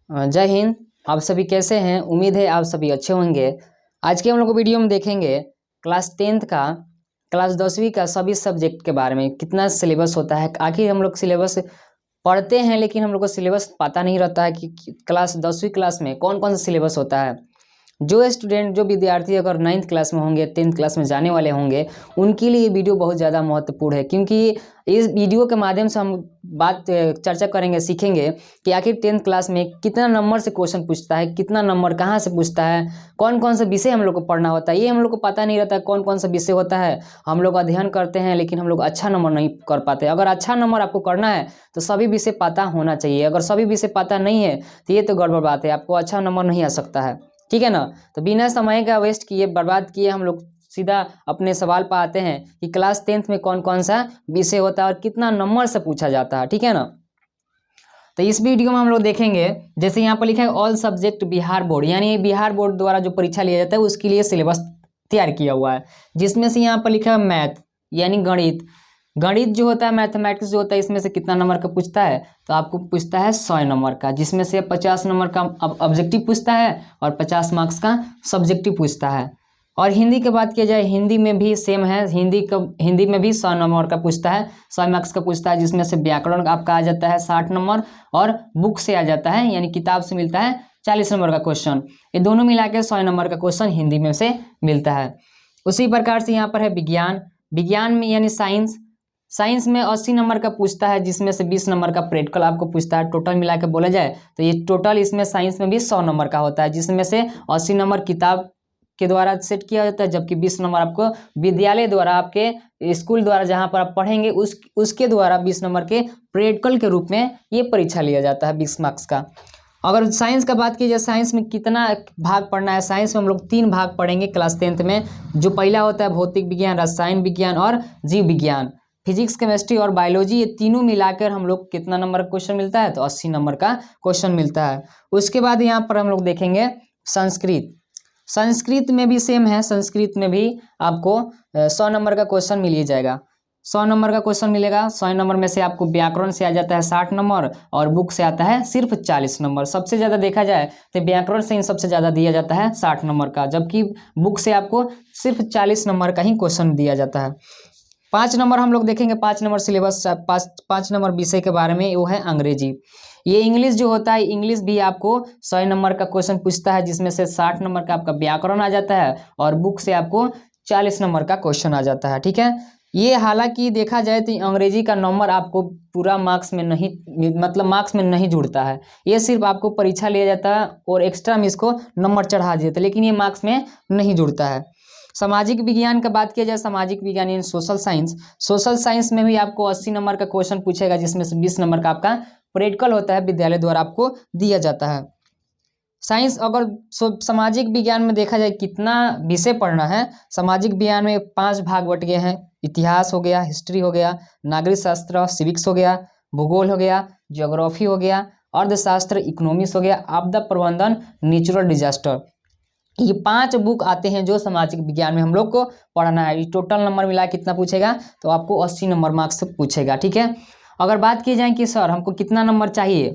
जय हिंद। आप सभी कैसे हैं? उम्मीद है आप सभी अच्छे होंगे। आज के हम लोग वीडियो में देखेंगे क्लास 10th का, क्लास 10वीं का सभी सब्जेक्ट के बारे में। कितना सिलेबस होता है, आखिर हम लोग सिलेबस पढ़ते हैं लेकिन हम लोग को सिलेबस पता नहीं रहता है कि क्लास 10वीं क्लास में कौन कौन सा सिलेबस होता है। जो स्टूडेंट, जो विद्यार्थी अगर 9th क्लास में होंगे, 10th क्लास में जाने वाले होंगे, उनके लिए ये वीडियो बहुत ज़्यादा महत्वपूर्ण है, क्योंकि इस वीडियो के माध्यम से हम चर्चा करेंगे, सीखेंगे कि आखिर 10th क्लास में कितना नंबर से क्वेश्चन पूछता है, कितना नंबर कहाँ से पूछता है, कौन कौन सा विषय हम लोग को पढ़ना होता है। ये हम लोग को पता नहीं रहता कौन कौन सा विषय होता है। हम लोग अध्ययन करते हैं लेकिन हम लोग अच्छा नंबर नहीं कर पाते। अगर अच्छा नंबर आपको करना है तो सभी विषय पता होना चाहिए। अगर सभी विषय पता नहीं है तो ये तो गड़बड़ बात है, आपको अच्छा नंबर नहीं आ सकता है। ठीक है ना? तो बिना समय का वेस्ट किए, बर्बाद किए, हम लोग सीधा अपने सवाल पर आते हैं कि क्लास 10th में कौन कौन सा विषय होता है और कितना नंबर से पूछा जाता है। ठीक है ना? तो इस वीडियो में हम लोग देखेंगे, जैसे यहाँ पर लिखा है ऑल सब्जेक्ट बिहार बोर्ड, यानी बिहार बोर्ड द्वारा जो परीक्षा लिया जाता है उसके लिए सिलेबस तैयार किया हुआ है, जिसमें से यहाँ पर लिखा है मैथ यानी गणित। गणित जो होता है, मैथमेटिक्स जो होता है, इसमें से कितना नंबर का पूछता है? तो आपको पूछता है 100 नंबर का, जिसमें से 50 नंबर का ऑब्जेक्टिव पूछता है और 50 मार्क्स का सब्जेक्टिव पूछता है। और हिंदी की बात किया जाए, हिंदी में भी सेम है। हिंदी में भी 100 नंबर का पूछता है, 100 मार्क्स का पूछता है, जिसमें से व्याकरण आपका आ जाता है 60 नंबर और बुक से आ जाता है यानी किताब से मिलता है 40 नंबर का क्वेश्चन। ये दोनों मिला के 100 नंबर का क्वेश्चन हिंदी में से मिलता है। उसी प्रकार से यहाँ पर है विज्ञान। विज्ञान में यानी साइंस, साइंस में 80 नंबर का पूछता है, जिसमें से 20 नंबर का प्रैक्टिकल आपको पूछता है। टोटल मिला के बोला जाए तो ये टोटल इसमें साइंस में भी 100 नंबर का होता है, जिसमें से 80 नंबर किताब के द्वारा सेट किया जाता है, जबकि 20 नंबर आपको विद्यालय द्वारा, आपके स्कूल द्वारा जहाँ पर आप पढ़ेंगे उसके द्वारा 20 नंबर के प्रैक्टिकल के रूप में ये परीक्षा लिया जाता है 20 मार्क्स का। अगर साइंस का बात की जाए, साइंस में कितना भाग पढ़ना है? साइंस में हम लोग 3 भाग पढ़ेंगे क्लास 10th में। जो पहला होता है भौतिक विज्ञान, रसायन विज्ञान और जीव विज्ञान। फिजिक्स, केमिस्ट्री और बायोलॉजी, ये तीनों मिलाकर हम लोग कितना नंबर का क्वेश्चन मिलता है? तो 80 नंबर का क्वेश्चन मिलता है। उसके बाद यहाँ पर हम लोग देखेंगे संस्कृत। संस्कृत में भी सेम है, संस्कृत में भी आपको 100 नंबर का क्वेश्चन मिल ही जाएगा। 100 नंबर का क्वेश्चन मिलेगा। 100 नंबर में से आपको व्याकरण से आ जाता है 60 नंबर और बुक से आता है सिर्फ 40 नंबर। सबसे ज़्यादा देखा जाए तो व्याकरण से ही सबसे ज़्यादा दिया जाता है 60 नंबर का, जबकि बुक से आपको सिर्फ 40 नंबर का ही क्वेश्चन दिया जाता है। 5 नंबर हम लोग देखेंगे, 5 नंबर सिलेबस, 5 नंबर विषय के बारे में, वो है अंग्रेजी। ये इंग्लिश जो होता है, इंग्लिश भी आपको 100 नंबर का क्वेश्चन पूछता है, जिसमें से 60 नंबर का आपका व्याकरण आ जाता है और बुक से आपको 40 नंबर का क्वेश्चन आ जाता है। ठीक है? ये हालांकि देखा जाए तो अंग्रेजी का नंबर आपको पूरा मार्क्स में नहीं, मतलब मार्क्स में नहीं जुड़ता है। ये सिर्फ आपको परीक्षा लिया जाता है और एक्स्ट्रा में इसको नंबर चढ़ा दिया जाता है, लेकिन ये मार्क्स में नहीं जुड़ता है। सामाजिक विज्ञान का बात किया जाए, सामाजिक विज्ञान इन सोशल साइंस, सोशल साइंस में भी आपको 80 नंबर का क्वेश्चन पूछेगा, जिसमें से 20 नंबर का आपका प्रैक्टिकल होता है, विद्यालय द्वारा आपको दिया जाता है। साइंस, अगर सामाजिक विज्ञान में देखा जाए कितना विषय पढ़ना है, सामाजिक विज्ञान में 5 भाग बट गए हैं। इतिहास हो गया, हिस्ट्री हो गया, नागरिक शास्त्र, सिविक्स हो गया, भूगोल हो गया, ज्योग्राफी हो गया, अर्थशास्त्र, इकोनॉमिक्स हो गया, आपदा प्रबंधन, नेचुरल डिजास्टर। ये 5 बुक आते हैं जो सामाजिक विज्ञान में हम लोग को पढ़ना है। ये टोटल नंबर मिला कितना पूछेगा? तो आपको 80 नंबर मार्क्स से पूछेगा। ठीक है? अगर बात की जाए कि सर हमको कितना नंबर चाहिए,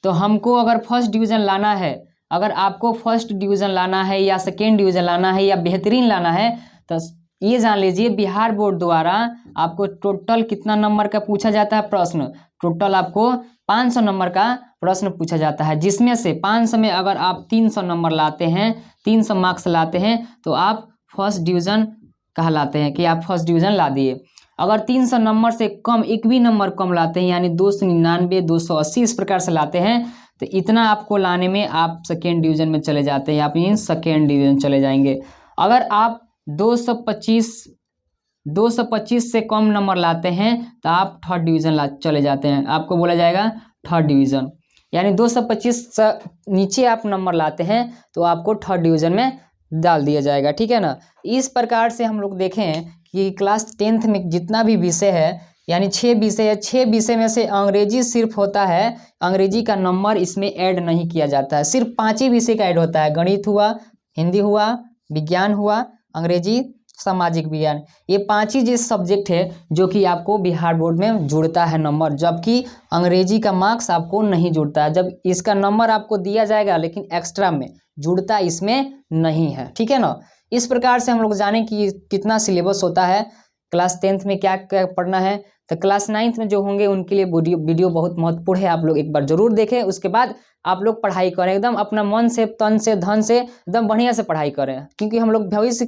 तो हमको अगर फर्स्ट डिवीज़न लाना है, अगर आपको फर्स्ट डिवीज़न लाना है या सेकेंड डिवीज़न लाना है या बेहतरीन लाना है, तो ये जान लीजिए बिहार बोर्ड द्वारा आपको टोटल कितना नंबर का पूछा जाता है प्रश्न। टोटल आपको 500 नंबर का प्रश्न पूछा जाता है, जिसमें से 500 में अगर आप 300 नंबर लाते हैं, 300 मार्क्स लाते हैं, तो आप फर्स्ट डिवीज़न कहलाते हैं कि आप फर्स्ट डिवीज़न ला दिए। अगर 300 नंबर से कम, एक भी नंबर कम लाते हैं, यानी 299, 280 इस प्रकार से लाते हैं, तो इतना आपको लाने में आप सेकेंड डिवीज़न में चले जाते हैं, आप इन सेकेंड डिवीज़न चले जाएंगे। अगर आप 225 से कम नंबर लाते हैं तो आप थर्ड डिवीज़न चले जाते हैं, आपको बोला जाएगा थर्ड डिवीज़न। यानी 225 से नीचे आप नंबर लाते हैं तो आपको थर्ड डिवीज़न में डाल दिया जाएगा। ठीक है ना? इस प्रकार से हम लोग देखें कि क्लास 10th में जितना भी विषय है, यानी 6 विषय है, 6 विषय में से अंग्रेजी सिर्फ होता है, अंग्रेजी का नंबर इसमें ऐड नहीं किया जाता है। सिर्फ 5 ही विषय का ऐड होता है, गणित हुआ, हिंदी हुआ, विज्ञान हुआ, अंग्रेजी, सामाजिक विज्ञान, ये 5 ही जिस सब्जेक्ट है जो कि आपको बिहार बोर्ड में जुड़ता है नंबर, जबकि अंग्रेजी का मार्क्स आपको नहीं जुड़ता है। जब इसका नंबर आपको दिया जाएगा लेकिन एक्स्ट्रा में जुड़ता इसमें नहीं है, ठीक है ना। इस प्रकार से हम लोग जाने कि कितना सिलेबस होता है, क्लास 10th में क्या क्या पढ़ना है। तो क्लास 9th में जो होंगे उनके लिए वीडियो बहुत महत्वपूर्ण है, आप लोग एक बार जरूर देखें। उसके बाद आप लोग पढ़ाई करें, एकदम अपना मन से, तन से, धन से एकदम बढ़िया से पढ़ाई करें, क्योंकि हम लोग भविष्य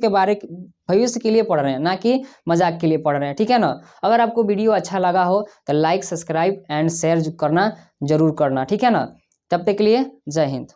के लिए पढ़ रहे हैं, ना कि मजाक के लिए पढ़ रहे हैं, ठीक है ना। अगर आपको वीडियो अच्छा लगा हो तो लाइक, सब्सक्राइब एंड शेयर करना जरूर करना, ठीक है ना। तब तक के लिए जय हिंद।